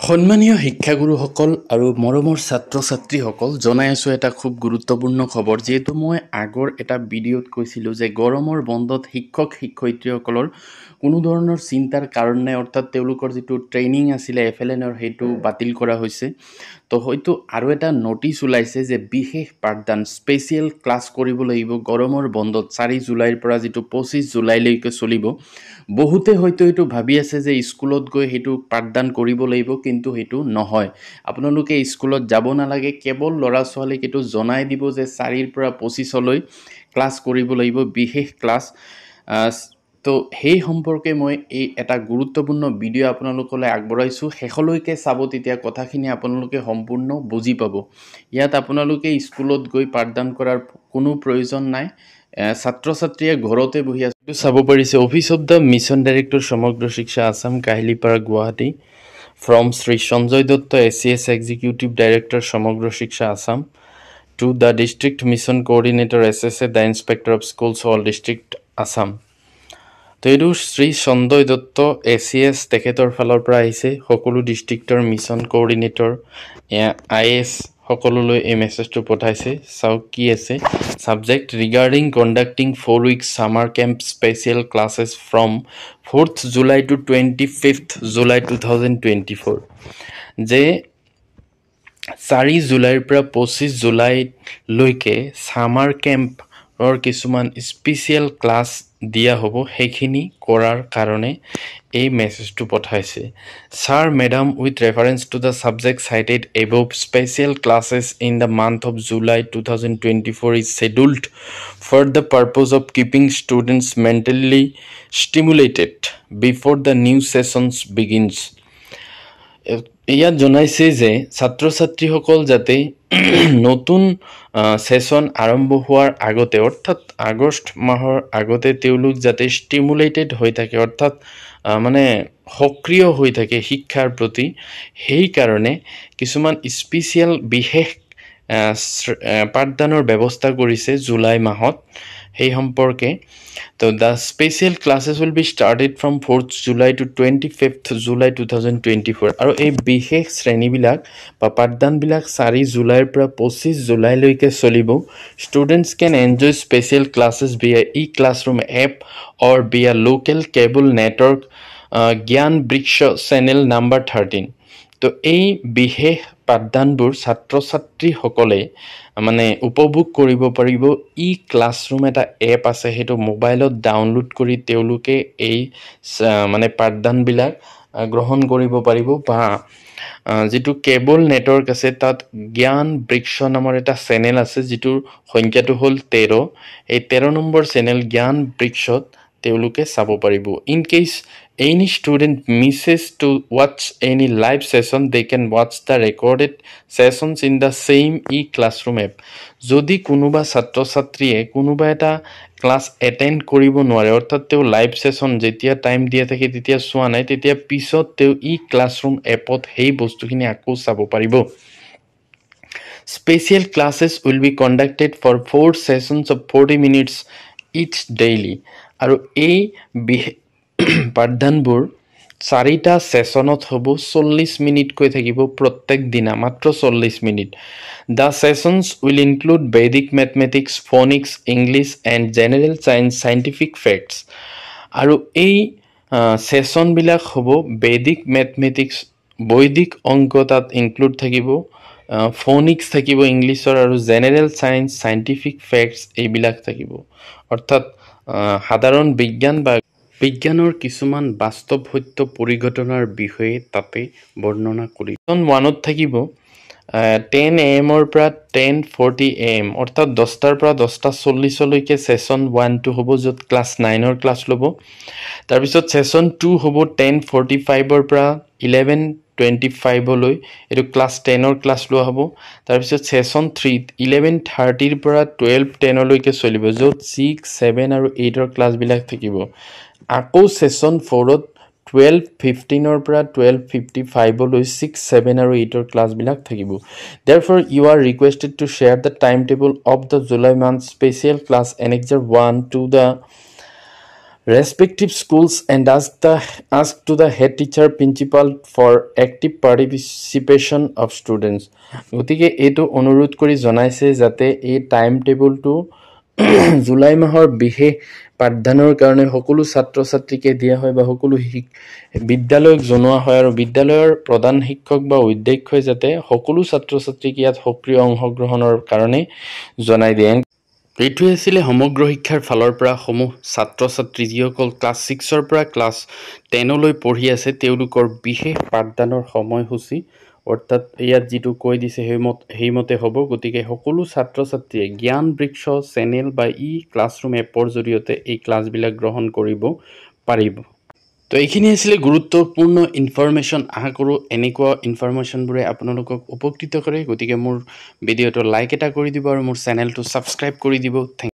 সন্মানীয় শিক্ষাগুৰুসকল আৰু মৰমৰ ছাত্ৰ-ছাত্ৰীসকল জনাই আছোঁ এটা খুব গুৰুত্বপূৰ্ণ খবৰ যিহেতু মই আগৰ এটা ভিডিঅ'ত কৈছিলোঁ যে গৰমৰ বন্ধত শিক্ষক-শিক্ষয়িত্ৰীসকলৰ কোনো ধৰণৰ চিন্তাৰ কাৰণ নাই অৰ্থাৎ তেওঁলোকৰ যিটো ট্ৰেইনিং আছিলে FLNৰ সেইটো বাতিল কৰা হৈছে তো হয়তো আৰু এটা নটিচ ওলাইছে যে বিশেষ পাঠদান স্পেচিয়েল ক্লাছ কৰিব লাগিব গৰমৰ বন্ধত 4 জুলাইৰ পৰা যিটো 25 জুলাইলৈকে চলিব বহুতে হয়তো এইটো ভাবি আছে যে স্কুলত গৈ সেইটো পাঠদান কৰিব লাগিব কিন্তু সেইটো নহয় আপোনালোকে স্কুলত যাব নালাগে কেৱল ল'ৰা ছোৱালীক এইটো জনাই দিব যে 4 ৰ পৰা 25 লৈ ক্লাছ কৰিব লাগিব বিশেষ ক্লাছ তো সেই সম্পৰ্কে মই এই এটা গুৰুত্বপূৰ্ণ ভিডিঅ' আপোনালোকলৈ আগবঢ়াইছোঁ শেষলৈকে চাব তেতিয়া কথাখিনি আপোনালোকে সম্পূৰ্ণ বুজি পাব ইয়াত আপোনালোকে স্কুলত গৈ পাঠদান কৰাৰ কোনো প্ৰয়োজন নাই ছাত্ৰ-ছাত্ৰীয়ে ঘৰতে বহি আছে চাব পাৰিছে office of the mission director সমগ্ৰ শিক্ষা Assam Kahilipara Guwahati from Sri Sanjay Datta SCS Executive Director Samagro Shiksha Assam to the District Mission Coordinator SSA the Inspector of Schools all District Assam তো এইটো শ্ৰী সঞ্জয় দত্ত SCS তেখেতৰ ফালৰ পৰা আহিছে সকলো ডিষ্ট্ৰিক্টৰ মিছন কোঅৰ্ডিনেটৰ IAS সকলোলৈ এই মেছেজটো পঠাইছে চাওক কি আছে subject regarding conducting 4 weeks summer camp special classes from 4th July to 25th July 2024 যে 4 জুলাইৰ পৰা 25 জুলাই লৈকে সামাৰ কেম্পৰ কিছুমান স্পেচিয়েল ক্লাছ দিয়া হ'ব সেইখিনি কৰাৰ কাৰণে এই মেছেজটো পঠাইছে Sir Madam with reference to the subject cited above special classes in the month of July 2024 is scheduled for the purpose of keeping students mentally stimulated before the new sessions begins ইয়াত জনাইছে যে ছাত্ৰ-ছাত্ৰীসকল যাতে নতুন session আৰম্ভ হোৱাৰ আগতে অৰ্থাৎ আগষ্ট মাহৰ আগতে তেওঁলোক যাতে স্টিমুলেটেড হৈ থাকে অৰ্থাৎ মানে সক্ৰিয় হৈ থাকে শিক্ষাৰ প্ৰতি সেই কাৰণে কিছুমান স্পেচিয়েল বিশেষ পাঠদানৰ ব্যৱস্থা কৰিছে জুলাই মাহত সেই সম্পৰ্কে তো the special classes will be started from 4th July to 25th July 2024 আৰু এই বিশেষ শ্ৰেণীবিলাক বা পাঠদানবিলাক 4 জুলাইৰ পৰা 25 জুলাইলৈকে চলিব students can enjoy special classes via e-classroom app or via local cable network জ্ঞান বৃক্ষ channel number 13 তো এই বিশেষ পাঠদানবোৰ ছাত্ৰ-ছাত্ৰীসকলে মানে উপভোগ কৰিব পাৰিব ই ক্লাছৰুম এটা এপ আছে হেটো মোবাইলত ডাউনলোড কৰি তেওঁলোকে এই মানে পাঠদানবিলাক গ্ৰহণ কৰিব পাৰিব বা যেটো কেবল নেটৱৰ্ক আছে তাত জ্ঞান বৃক্ষ নামৰ এটা চেনেল আছে যেটোৰ সংখ্যাটো হল 13 এই 13 নম্বৰ চেনেল জ্ঞান বৃক্ষত তেওঁলোকে চাব পাৰিব in case any student misses to watch any live session they can watch the recorded sessions in the same e-classroom app যদি কোনোবা ছাত্ৰ-ছাত্ৰীয়ে কোনোবা এটা ক্লাস এটেন্ড কৰিব নোৱাৰে অৰ্থাৎ তেও লাইভ সেশন যেতিয়া টাইম দিয়া থাকে তেতিয়া সোৱা নাই তেতিয়া পিছত তেও e-classroom এপত হেই বস্তুখিনি আকো চাব পাৰিব Special classes will be conducted for 4 sessions of 40 minutes each daily আৰু এই পাঠদানবোৰ 4টা সেশনত হ'ব 40 মিনিট কৈ থাকিব প্ৰত্যেক দিনা মাত্ৰ 40 minute The sessions will include Vedic mathematics, phonics, English and general science scientific facts আৰু এই সেশন বিলাক হ'ব Vedic mathematics বৈদিক অংক তাত ইনক্লুড থাকিব phonics থাকিব ইংলিছৰ আৰু general science scientific facts এইবিলাক থাকিব অৰ্থাৎ সাধাৰণ বিজ্ঞান বা বিজ্ঞানৰ কিছুমান বাস্তৱ সত্য পৰিঘটনাৰ বিষয়ে তাতে বৰ্ণনা কৰি 1ত থাকিব 10 am or পৰা 10:40 am অৰ্থাৎ 10টাৰ পৰা 10:40 লৈকে সেশন 1 টো হ'ব যত ক্লাস 9 ৰ ক্লাস লব তাৰ পিছত সেশন 2 হ'ব 10:45 ৰ পৰা 11:25 লৈ এটো ক্লাস 10 ৰ ক্লাস লোৱা হ'ব তাৰ পিছত সেশন 3 11:30 ৰ পৰা 12:10 লৈকে চলিব যত 6 7 আৰু 8 ৰ ক্লাস বিলাক থাকিব আকৌ সেশন 4 ত 12:15 ৰ পৰা 12:55 লৈ 6 7 আৰু 8 ৰ ক্লাস বিলাক থাকিব therefore you are requested to share the timetable of the July month special class annexure 1 to the respective schools and ask to the head teacher principal for active participation of students গতিকে এইটো অনুৰোধ কৰি জনাইছে যাতে এই time টেবুলটো July মাহৰ বিশেষ পাঠদানৰ কাৰণে সকলো ছাত্ৰ ছাত্ৰীকে দিয়া হয় বা সকলো বিদ্যালয়ক জনোৱা হয় আৰু বিদ্যালয়ৰ প্ৰধান শিক্ষক বা অধ্যক্ষই যাতে সকলো ছাত্ৰ ছাত্ৰীক ইয়াত সক্ৰিয় অংশগ্ৰহণৰ কাৰণে জনাই দিয়ে এইটোৱে আছিলে সমগ্ৰ শিক্ষাৰ ফালৰ পৰা সমূহ ছাত্ৰ ছাত্ৰী যিসকল ক্লাছ 6ৰ পৰা ক্লাছ 10লৈ পঢ়ি আছে তেওঁলোকৰ বিশেষ পাঠদানৰ সময়সূচী অৰ্থাৎ ইয়াত যিটো কৈ দিছে সেইমতে হ'ব গতিকে সকলো ছাত্ৰ ছাত্ৰীয়ে জ্ঞান বৃক্ষ চেনেল বা ক্লাছৰুম এপৰ জৰিয়তে এই ক্লাছবিলাক গ্ৰহণ কৰিব পাৰিব তো এইখিনি আছিলে গুৰুত্বপূৰ্ণ ইনফৰমেশ্যন আশা কৰোঁ এনেকুৱা ইনফৰমেশ্যনবোৰে আপোনালোকক উপকৃত কৰে গতিকে মোৰ ভিডিঅ'টো লাইক এটা কৰি দিব আৰু মোৰ চেনেলটো ছাবস্ক্ৰাইব কৰি দিব